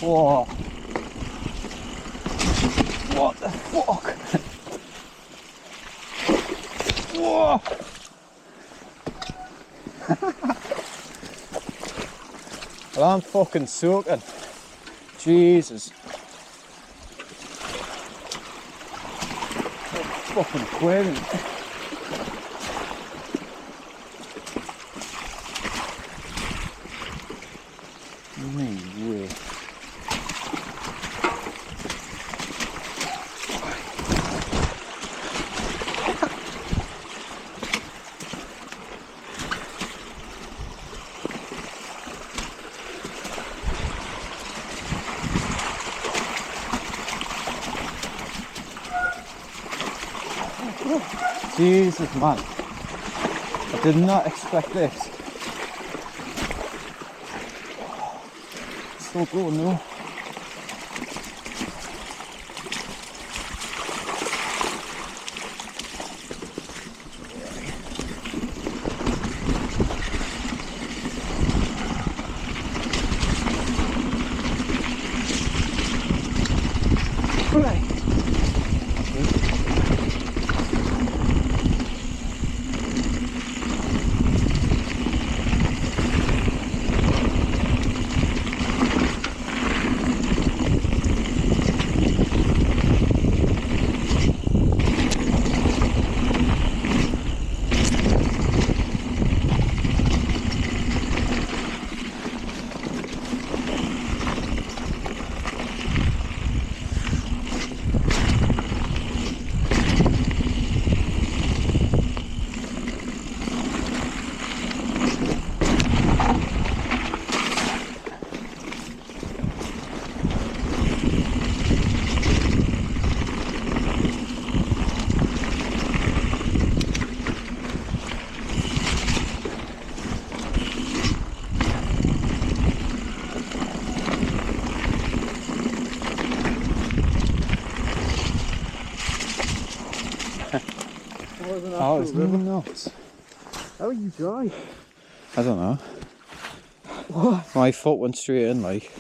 Whoa. What the fuck? Whoa. Well, I'm fucking soaking. Jesus. I'm fucking quivering. No way. Jesus, man. I did not expect this. It's so good, no? Right. Oh, it's nuts. How are you dry? I don't know. What? My foot went straight in, like.